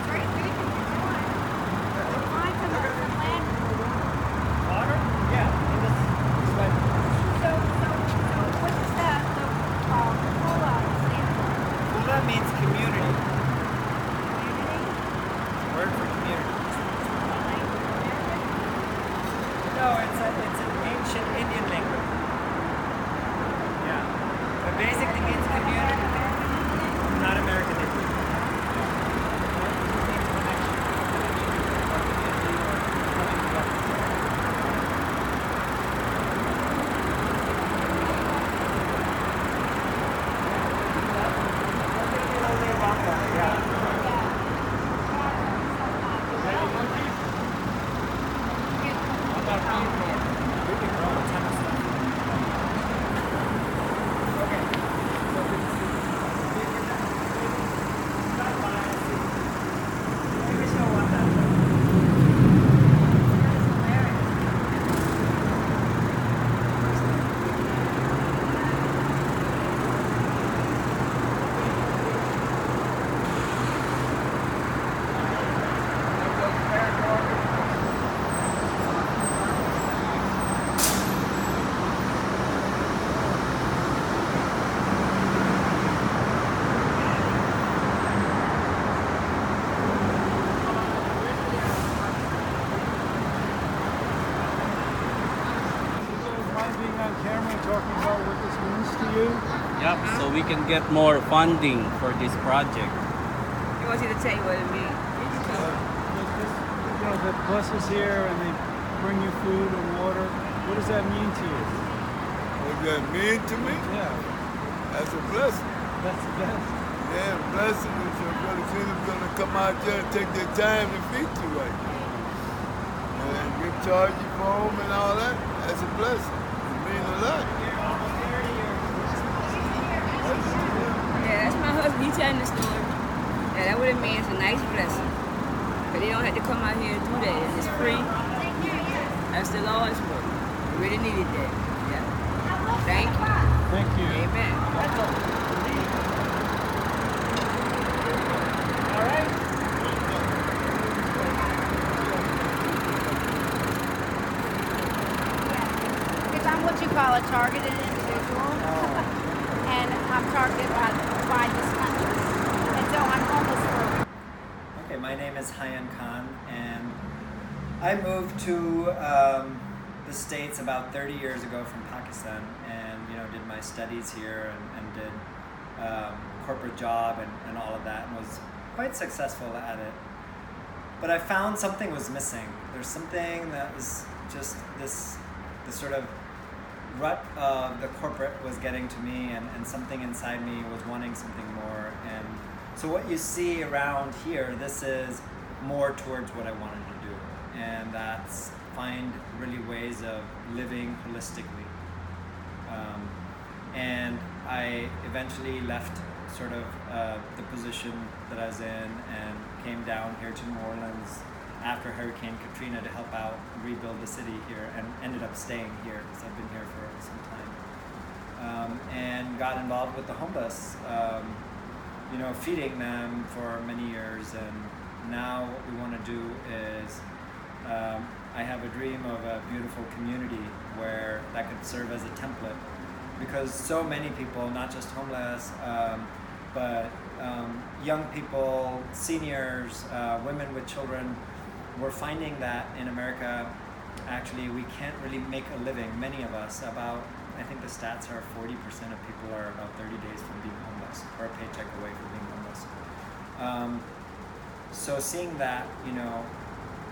great vision you're doing. Find some land. Water? Yeah. In this way. So what does the COLA stand for? Well, that means community. Community? Word for community. No, it's an ancient Indian language. Yeah. It basically means community. Not American Indian. Talking about what this means to you? Yep, so we can get more funding for this project. He wants you to tell you what it means. The buses here and they bring you food and water. What does that mean to you? What does that mean to me? Yeah, That's a blessing. that's the best. Yeah, blessing is your brother Philip's gonna come out there and take their time to feed you right now. And give charge you for home and all that. That's a blessing. It means a lot. Yeah, that's my husband. He telling the story. Yeah, that what it means. It's a nice blessing. But they don't have to come out here and do that. It's free. That's the Lord's work. We really needed that. Yeah. Thank you. Thank you. Amen. All right. Because I'm what you call a targeted individual. And I'm targeted by this country. And so I'm homeless for. Okay, my name is Haiyyan Khan, and I moved to the States about 30 years ago from Pakistan, and did my studies here and did corporate job and all of that, and was quite successful at it. But I found something was missing. There's something that was just this sort of rut of the corporate was getting to me, and something inside me was wanting something more. And so what you see around here, this is more towards what I wanted to do, and that's find really ways of living holistically. And I eventually left sort of the position that I was in and came down here to New Orleans after Hurricane Katrina to help out rebuild the city here, and ended up staying here because I've been here for some time. And got involved with the homeless, feeding them for many years. And now what we want to do is I have a dream of a beautiful community where that could serve as a template, because so many people, not just homeless, but young people, seniors, women with children, we're finding that in America, actually, we can't really make a living. Many of us, I think the stats are 40% of people are about 30 days from being homeless, or a paycheck away from being homeless. So seeing that,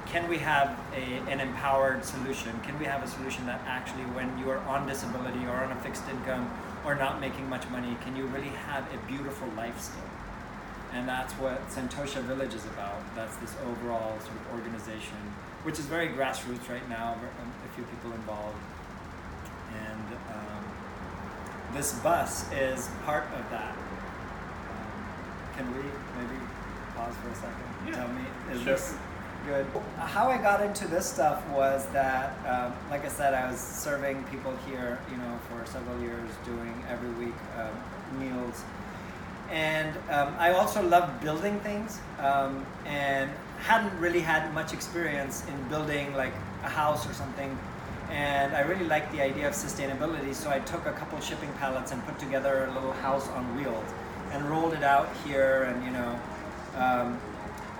can we have an empowered solution? Can we have a solution that actually, when you are on disability or on a fixed income or not making much money, can you really have a beautiful life still? And that's what Santosha Village is about. That's this overall sort of organization, which is very grassroots right now, a few people involved. And this bus is part of that. Can we maybe pause for a second? Yeah, Tell me, is sure. this good? How I got into this stuff was that, like I said, I was serving people here, for several years, doing every week meals. And I also love building things, and hadn't really had much experience in building like a house or something. And I really liked the idea of sustainability, so I took a couple shipping pallets and put together a little house on wheels and rolled it out here. And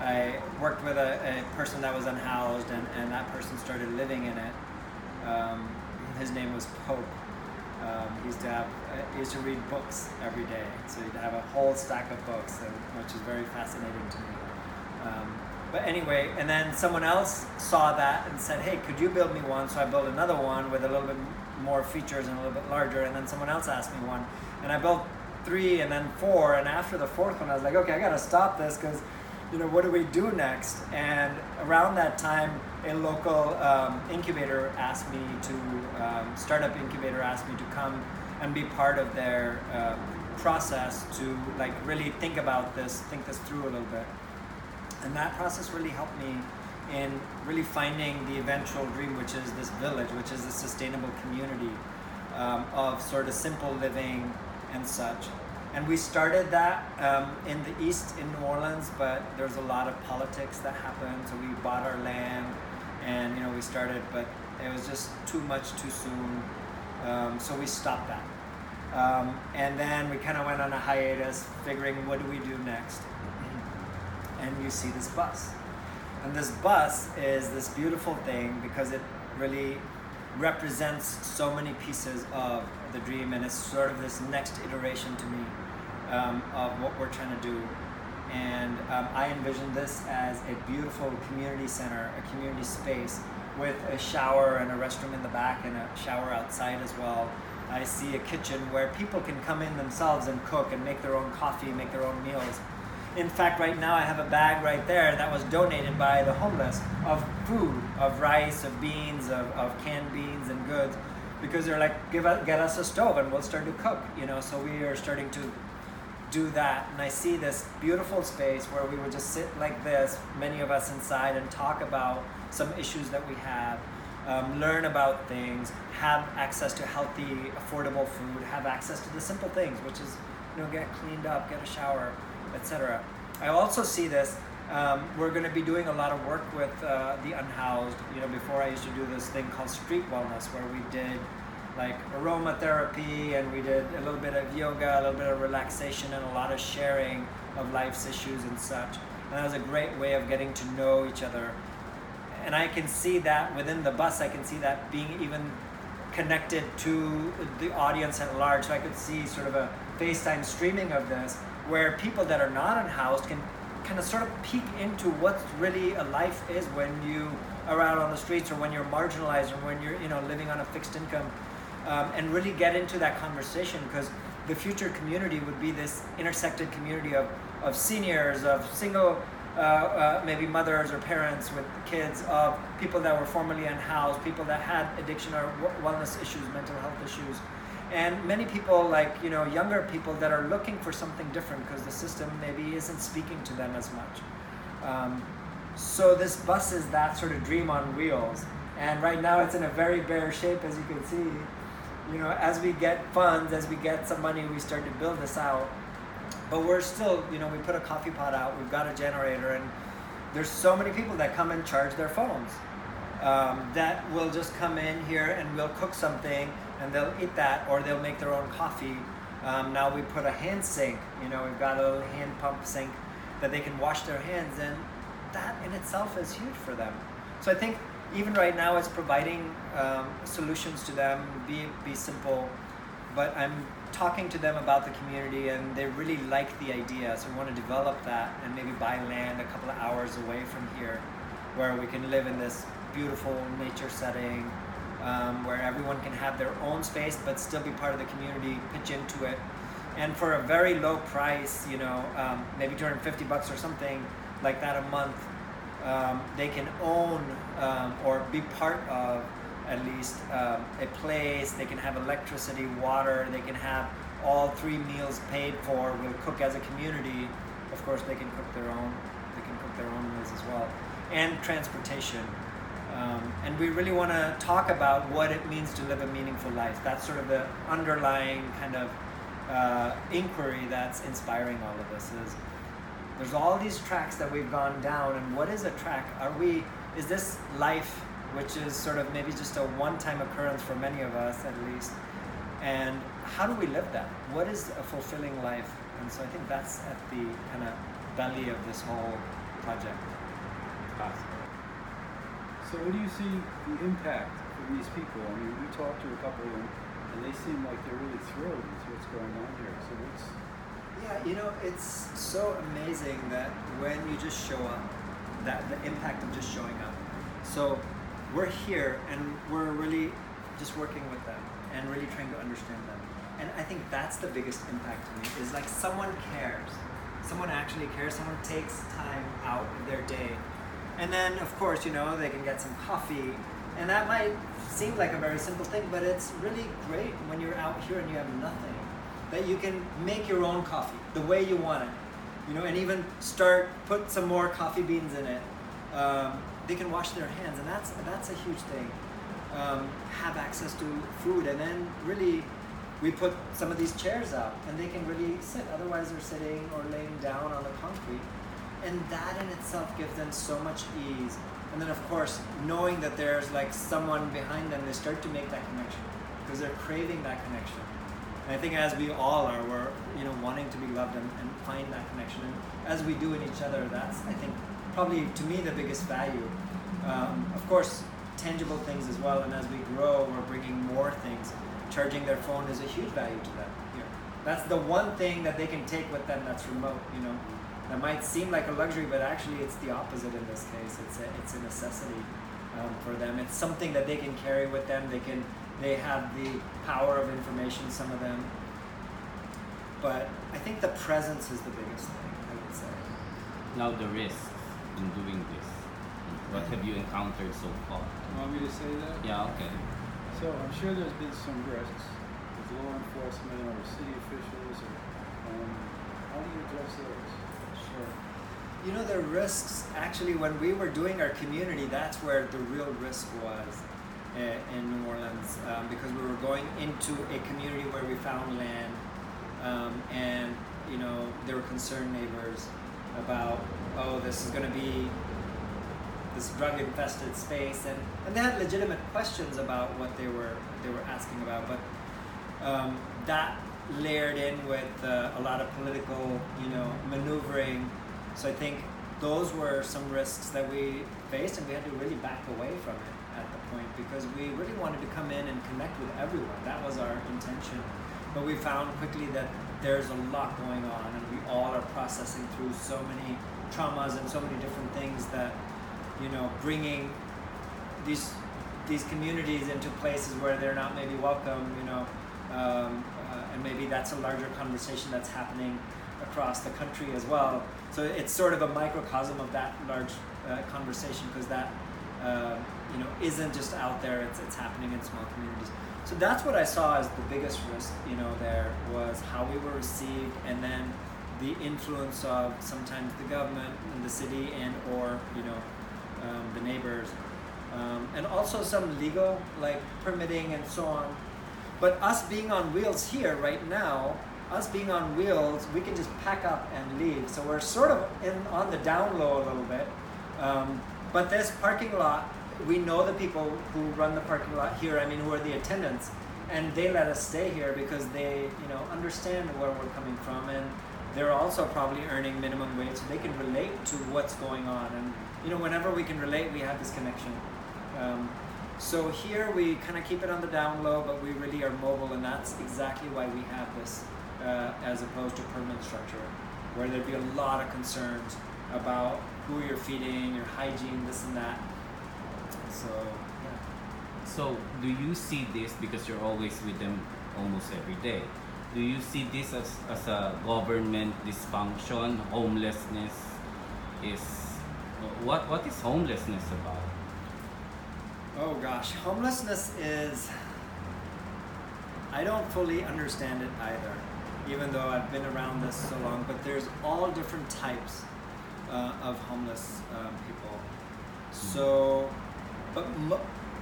I worked with a person that was unhoused, and that person started living in it. His name was Pope. He used to read books every day, so he'd have a whole stack of books, which is very fascinating to me. But anyway, and then someone else saw that and said, hey, could you build me one? So I built another one with a little bit more features and a little bit larger, and then someone else asked me one. And I built 3 and then 4, and after the 4th one I was like, okay, I gotta stop this, because what do we do next? And around that time, a local incubator asked me to, startup incubator asked me to come and be part of their process to like really think this through a little bit. And that process really helped me in really finding the eventual dream, which is this village, which is a sustainable community of sort of simple living and such. And we started that in the east in New Orleans, but there's a lot of politics that happened. So we bought our land and we started, but it was just too much too soon. So we stopped that. And then we kind of went on a hiatus, figuring what do we do next? And you see this bus. And this bus is this beautiful thing because it really represents so many pieces of the dream, and it's sort of this next iteration to me of what we're trying to do. And I envision this as a beautiful community center, a community space with a shower and a restroom in the back and a shower outside as well. I see a kitchen where people can come in themselves and cook and make their own coffee, make their own meals. In fact, right now I have a bag right there that was donated by the homeless of food, of rice, of beans, of canned beans and goods, because they're like, get us a stove and we'll start to cook, so we are starting to do that. And I see this beautiful space where we would just sit like this, many of us inside, and talk about some issues that we have, learn about things, have access to healthy, affordable food, have access to the simple things, which is, get cleaned up, get a shower, etc. I also see this, we're going to be doing a lot of work with the unhoused. Before I used to do this thing called street wellness, where we did like aromatherapy, and we did a little bit of yoga, a little bit of relaxation, and a lot of sharing of life's issues and such. And that was a great way of getting to know each other. And I can see that within the bus, I can see that being even connected to the audience at large. So I could see sort of a FaceTime streaming of this, where people that are not unhoused can kind of sort of peek into what really a life is when you are out on the streets, or when you're marginalized, or when you're living on a fixed income, and really get into that conversation, because the future community would be this intersected community of seniors, of single maybe mothers or parents with kids, of people that were formerly unhoused, people that had addiction or wellness issues, mental health issues. And many people, like, younger people that are looking for something different because the system maybe isn't speaking to them as much. So this bus is that sort of dream on wheels. And right now it's in a very bare shape, as you can see. As we get funds, as we get some money, we start to build this out. But we're still, we put a coffee pot out, we've got a generator, and there's so many people that come and charge their phones. That will just come in here and we'll cook something, and they'll eat that, or they'll make their own coffee. Now we put a hand sink, we've got a little hand pump sink that they can wash their hands, and that in itself is huge for them. So I think even right now it's providing solutions to them, be simple, but I'm talking to them about the community, and they really like the idea. So we want to develop that and maybe buy land a couple of hours away from here, where we can live in this beautiful nature setting, where everyone can have their own space but still be part of the community, pitch into it, and for a very low price, maybe $250 or something like that a month, they can own or be part of at least a place. They can have electricity, water, they can have all 3 meals paid for. We'll cook as a community. Of course, they can cook their own meals as well, and transportation. And we really want to talk about what it means to live a meaningful life. That's sort of the underlying kind of inquiry that's inspiring all of this. Is there's all these tracks that we've gone down, and what is a track? Is this life, which is sort of maybe just a one-time occurrence for many of us at least, and how do we live that? What is a fulfilling life? And so I think that's at the kind of belly of this whole project. So what do you see the impact from these people? I mean, we talked to a couple of them, and they seem like they're really thrilled with what's going on here. So what's... Yeah, it's so amazing that when you just show up, that the impact of just showing up. So we're here and we're really just working with them and really trying to understand them. And I think that's the biggest impact to me, is like someone cares. Someone actually cares, someone takes time out of their day. And then of course, they can get some coffee. And that might seem like a very simple thing, but it's really great when you're out here and you have nothing, that you can make your own coffee the way you want it, and even put some more coffee beans in it. They can wash their hands, and that's a huge thing. Have access to food, and then really we put some of these chairs out and they can really sit, otherwise they're sitting or laying down on the concrete. And that in itself gives them so much ease. And then of course, knowing that there's like someone behind them, they start to make that connection because they're craving that connection. And I think as we all are, we're wanting to be loved and find that connection. And as we do in each other, that's, I think, probably to me the biggest value. Of course, tangible things as well. And as we grow, we're bringing more things. Charging their phone is a huge value to them here. That's the one thing that they can take with them that's remote. That might seem like a luxury, but actually it's the opposite in this case. It's a necessity for them. It's something that they can carry with them. They have the power of information, some of them. But I think the presence is the biggest thing, I would say. Now the risks in doing this. What have you encountered so far? You want me to say that? Yeah, okay. So I'm sure there's been some risks with law enforcement or city officials. How do you address those? Sure. The risks, actually, when we were doing our community, that's where the real risk was in New Orleans, because we were going into a community where we found land, and there were concerned neighbors about, this is going to be this drug-infested space, and they had legitimate questions about what they were asking about, but that layered in with a lot of political, maneuvering. So I think those were some risks that we faced, and we had to really back away from it at the point because we really wanted to come in and connect with everyone. That was our intention. But we found quickly that there's a lot going on, and we all are processing through so many traumas and so many different things that, bringing these communities into places where they're not maybe welcome, and maybe that's a larger conversation that's happening across the country as well. So it's sort of a microcosm of that large conversation, because that isn't just out there, it's happening in small communities. So that's what I saw as the biggest risk, there was how we were received, and then the influence of sometimes the government and the city and or the neighbors, and also some legal like permitting and so on. But us being on wheels here right now, we can just pack up and leave. So we're sort of on the down low a little bit. But this parking lot, we know the people who run the parking lot here, who are the attendants, and they let us stay here because they, understand where we're coming from, and they're also probably earning minimum wage, so they can relate to what's going on. And, whenever we can relate, we have this connection. So here we kind of keep it on the down low, but we really are mobile, and that's exactly why we have this as opposed to permanent structure, where there'd be a lot of concerns about who you're feeding, your hygiene, this and that. So, yeah. So, do you see this, because you're always with them almost every day, do you see this as a government dysfunction? Homelessness is... What is homelessness about? Oh gosh, homelessness is... I don't fully understand it either, even though I've been around this so long, but there's all different types of homeless people. So, but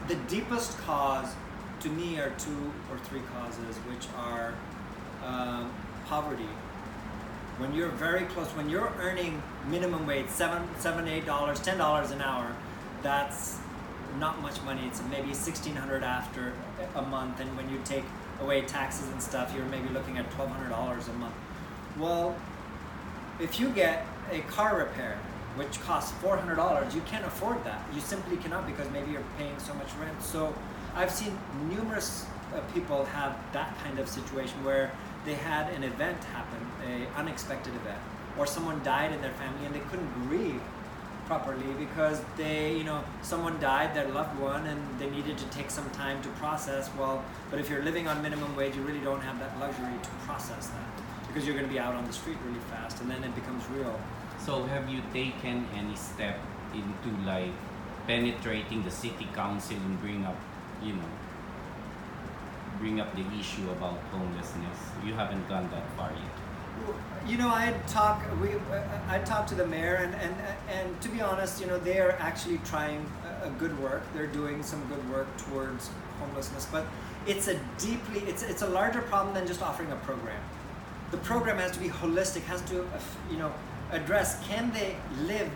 the deepest cause to me are 2 or 3 causes, which are poverty. When you're very close, when you're earning minimum wage, $7, $8, $10 an hour, that's not much money. It's maybe $1,600 after a month, and when you take away taxes and stuff, you're maybe looking at $1,200 a month. Well, if you get a car repair, which costs $400, you can't afford that. You simply cannot, because maybe you're paying so much rent. So I've seen numerous people have that kind of situation where they had an event happen, an unexpected event, or someone died in their family and they couldn't grieve properly because someone died, their loved one, and they needed to take some time to process. Well, but if you're living on minimum wage, you really don't have that luxury to process that, because you're going to be out on the street really fast, and then it becomes real. So have you taken any step into like penetrating the city council and bring up the issue about homelessness? You haven't gone that far yet. I talked to the mayor, and to be honest, they are actually trying a good work. They're doing some good work towards homelessness, but it's a larger problem than just offering a program. The program has to be holistic, has to address, can they live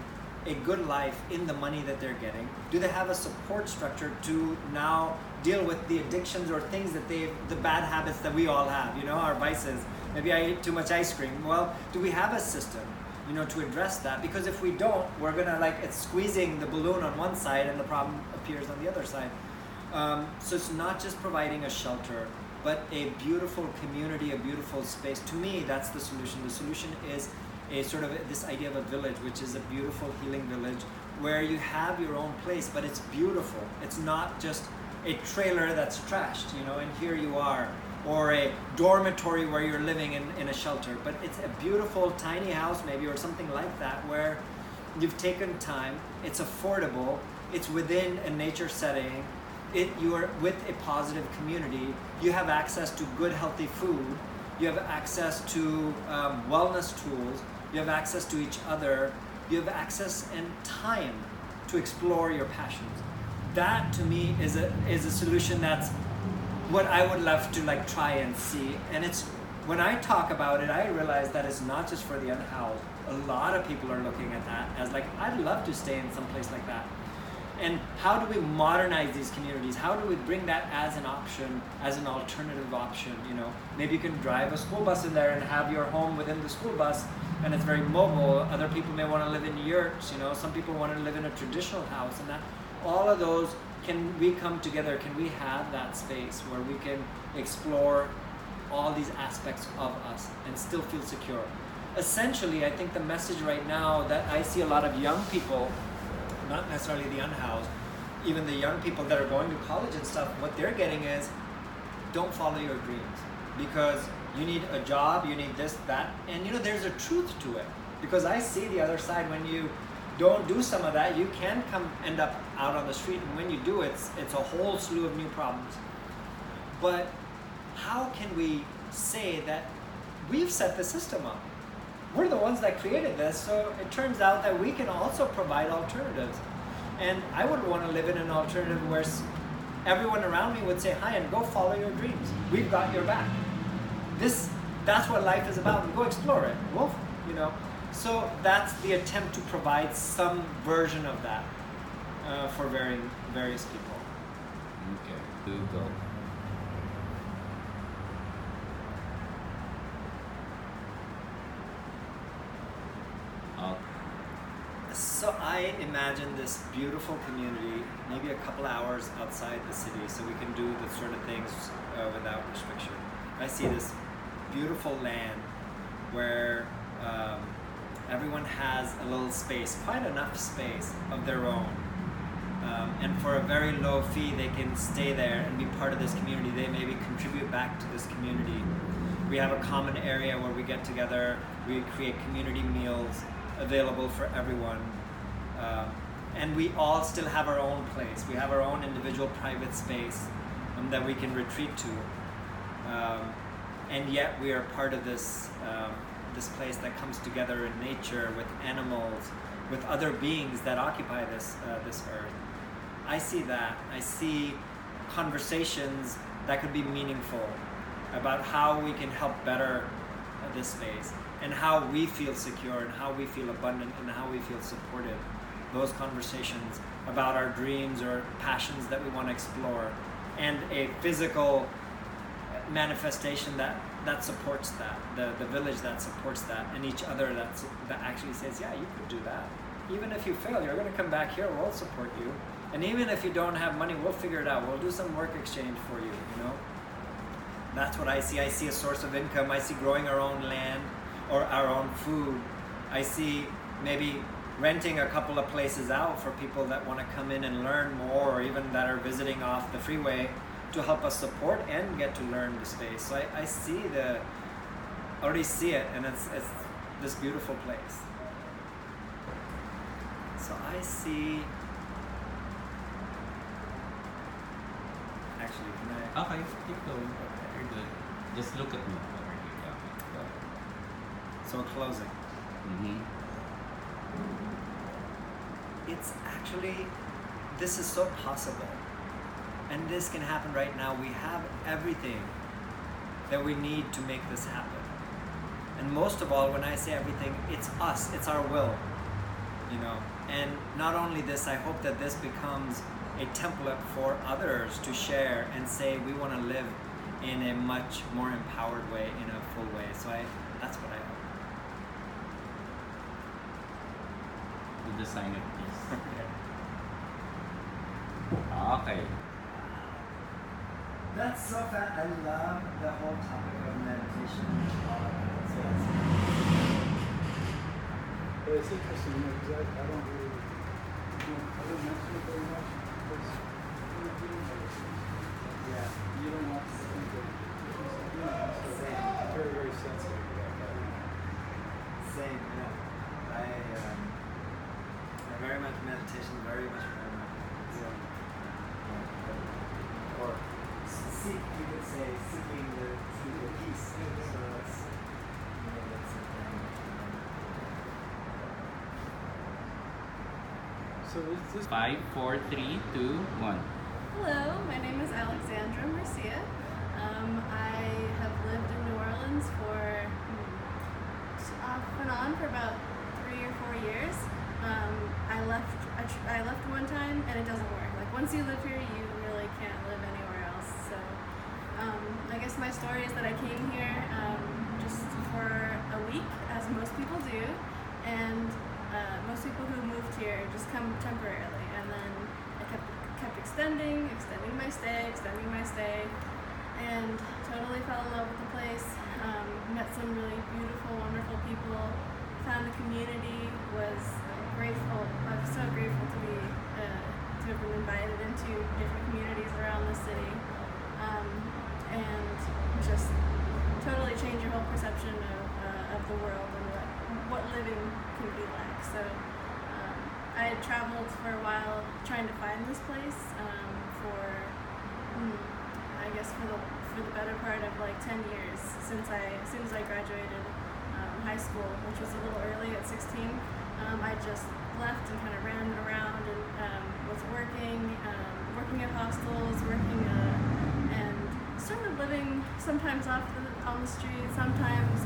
a good life in the money that they're getting? Do they have a support structure to now deal with the addictions or things that the bad habits that we all have, our vices? Maybe I eat too much ice cream. Well, do we have a system, to address that? Because if we don't, we're gonna it's squeezing the balloon on one side and the problem appears on the other side. So it's not just providing a shelter, but a beautiful community, a beautiful space. To me, that's the solution. The solution is a sort of this idea of a village, which is a beautiful healing village where you have your own place, but it's beautiful. It's not just a trailer that's trashed, and here you are, or a dormitory where you're living in a shelter, but it's a beautiful tiny house maybe, or something like that, where you've taken time, it's affordable, it's within a nature setting, you are with a positive community, you have access to good healthy food, you have access to wellness tools, you have access to each other, you have access and time to explore your passions. That to me is a solution that's what I would love to try and see. And it's, when I talk about it, I realize that it's not just for the unhoused. A lot of people are looking at that as I'd love to stay in some place like that. And how do we modernize these communities? How do we bring that as an option, as an alternative option? Maybe you can drive a school bus in there and have your home within the school bus, and it's very mobile. Other people may want to live in yurts, some people want to live in a traditional house, and that all of those, can we come together? Can we have that space where we can explore all these aspects of us and still feel secure? Essentially, I think the message right now that I see a lot of young people, not necessarily the unhoused, even the young people that are going to college and stuff, what they're getting is, don't follow your dreams, because you need a job, you need this, that, and there's a truth to it, because I see the other side. When you don't do some of that, you can end up out on the street, and when you do, it's a whole slew of new problems. But how can we say that we've set the system up? We're the ones that created this, so it turns out that we can also provide alternatives. And I would want to live in an alternative where everyone around me would say, hi, and go follow your dreams. We've got your back. That's what life is about. Go explore it. So that's the attempt to provide some version of that for various people. Okay, Google. So I imagine this beautiful community, maybe a couple hours outside the city, so we can do the sort of things without restriction. I see this beautiful land where everyone has a little space, quite enough space of their own. And for a very low fee, they can stay there and be part of this community. They maybe contribute back to this community. We have a common area where we get together, we create community meals available for everyone. And we all still have our own place. We have our own individual private space that we can retreat to. And yet we are part of this place that comes together in nature, with animals, with other beings that occupy this earth. I see that. I see conversations that could be meaningful. about how we can help better this space and how we feel secure and how we feel abundant and how we feel supported. Those conversations about our dreams or passions that we want to explore, and a physical manifestation that supports that, the village that supports that, and each other that actually says, yeah, you could do that. Even if you fail, you're going to come back here, we'll support you. And even if you don't have money, we'll figure it out. We'll do some work exchange for you, you know? That's what I see. I see a source of income. I see growing our own land or our own food. I see maybe renting a couple of places out for people that want to come in and learn more, or even that are visiting off the freeway to help us support and get to learn the space. So I see already see it, and it's this beautiful place. So I see, actually, can I? Okay, keep going. You're good. Just look at me. So closing. Mm-hmm. It's actually, this is so possible. And this can happen right now. We have everything that we need to make this happen. And most of all, when I say everything, it's us, it's our will, you know. And not only this, I hope that this becomes a template for others to share and say, we want to live in a much more empowered way, in a full way. So that's what I hope. Do the sign of peace. Okay. That's so fun. I love the whole topic of meditation. But it's interesting, you know, because I don't really, I don't mention it very much because you're doing medicine. Yeah. You don't want to think that, you know, so Same. I'm very, very sensitive about that. Same, yeah. I very much meditation, very much. Or seek, you could say, seeking the peace. So that's, that's So is this 5, 4, 3, 2, 1. Hello, my name is Alexandra Marcia. I have lived in New Orleans for off and on for about 3 or 4 years. I left one time and it doesn't work. Like once you live here, you really can't live anywhere else. So I guess my story is that I came here just for a week, as most people do, and most people who moved here just come temporarily, and then I kept extending my stay, and totally fell in love with the place. Met some really beautiful, wonderful people. Found a community. Was grateful. I'm so grateful to have been invited into different communities around the city, and just totally change your whole perception of the world and what living can be like. So I had traveled for a while trying to find this place for I guess for the better part of like 10 years as soon as I graduated high school, which was a little early at 16. I just left and kind of ran around and was working at hostels, and started living sometimes on the street, sometimes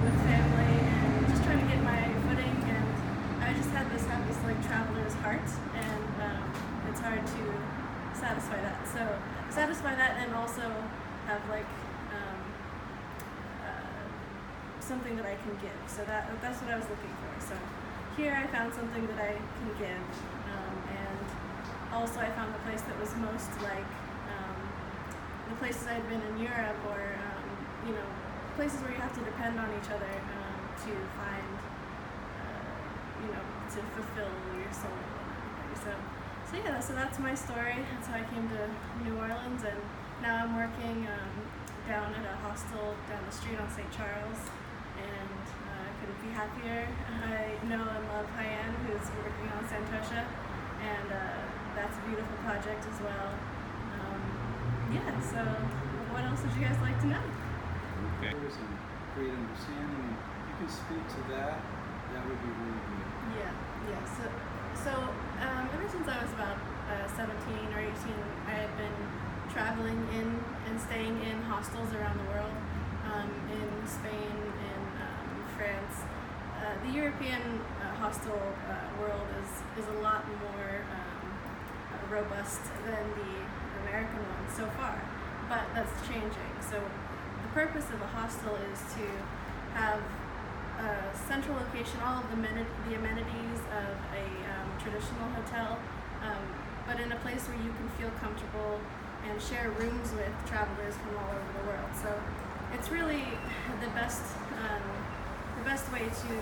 with family, and just trying to get my footing. And I just had this like traveler's heart, and it's hard to satisfy that. So satisfy that, and also have like something that I can give. So that's what I was looking for. So here I found something that I can give, and also I found the place that was most like the places I'd been in Europe, or places where you have to depend on each other to find, to fulfill your soul and everything. So that's my story. That's how I came to New Orleans, and now I'm working down at a hostel down the street on St. Charles. And I couldn't be happier. I know and love Haiyan, who's working on Santosha, and that's a beautiful project as well. So what else would you guys like to know? Okay. and great understanding, and you can speak to that, that would be really good. Yeah. So ever since I was about 17 or 18, I had been traveling in and staying in hostels around the world, in Spain, in France. The European hostel world is a lot more robust than the American one so far, but that's changing. So the purpose of a hostel is to have a central location, all of the amenities of a traditional hotel, but in a place where you can feel comfortable and share rooms with travelers from all over the world. So it's really the best way to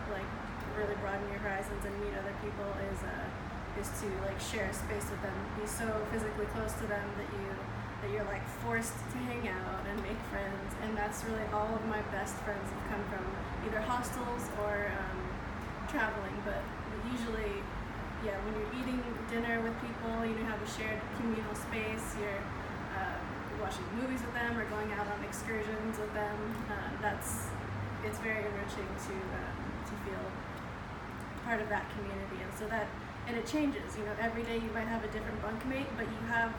like really broaden your horizons and meet other people is to like share a space with them, be so physically close to them that you're like forced to hang out and make friends. And that's really all of my best friends have come from either hostels or traveling. But usually, yeah, when you're eating dinner with people, you have a shared communal space, you're watching movies with them or going out on excursions with them. It's very enriching to feel part of that community. And it changes, every day you might have a different bunkmate, but you have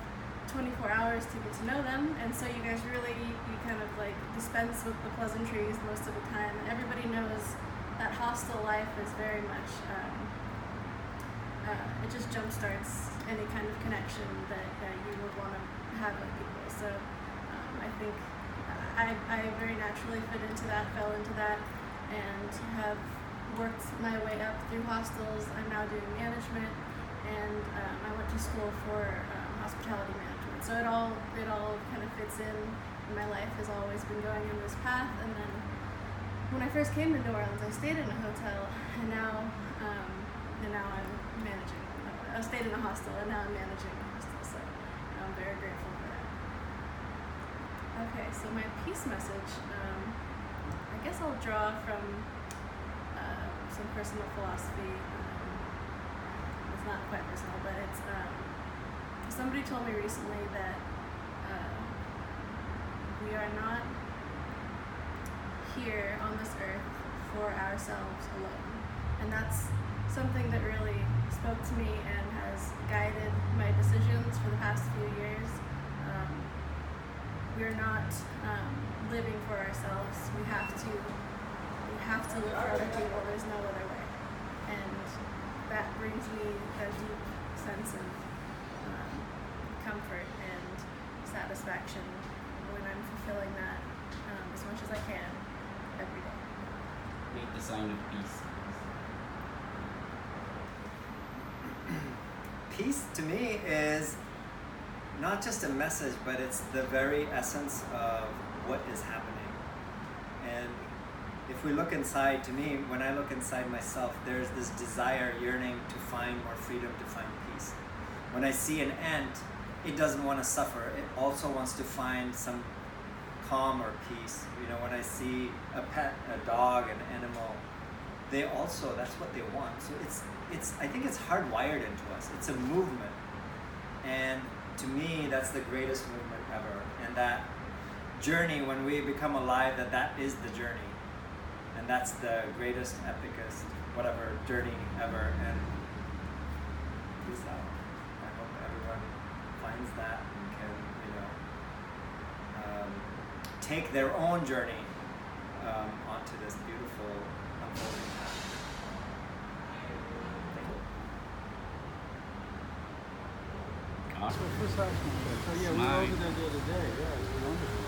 24 hours to get to know them, and so you guys really, you kind of like dispense with the pleasantries most of the time, and everybody knows that hostel life is very much, it just jumpstarts any kind of connection that you would want to have with people. So I think I very naturally fell into that, and have worked my way up through hostels. I'm now doing management, and I went to school for hospitality management. So it all kind of fits in. My life has always been going in this path. And then when I first came to New Orleans, I stayed in a hotel, and now I'm managing. I stayed in a hostel, and now I'm managing a hostel. So I'm very grateful for that. Okay, so my peace message. I guess I'll draw from some personal philosophy. It's not quite personal, but it's somebody told me recently that we are not here on this earth for ourselves alone, and that's something that really spoke to me and has guided my decisions for the past few years. We're not living for ourselves. We have to live for other people. There's no other way. And that brings me a deep sense of comfort and satisfaction when I'm fulfilling that as much as I can every day. Make the sign of peace. Peace to me is not just a message, but it's the very essence of what is happening. And if we look inside, to me, when I look inside myself, there's this desire, yearning to find more freedom, to find peace. When I see an ant, it doesn't want to suffer. It also wants to find some calm or peace. When I see a pet, a dog, an animal, they also, that's what they want. So I think it's hardwired into us. It's a movement. And to me, that's the greatest movement ever. And that journey, when we become alive, that is the journey. And that's the greatest, epicest, whatever journey ever. And peace out. I hope everyone finds that and can, take their own journey onto this beautiful unfolding path. So first action. So yeah, we were over there the other day. Yeah, it was wonderful.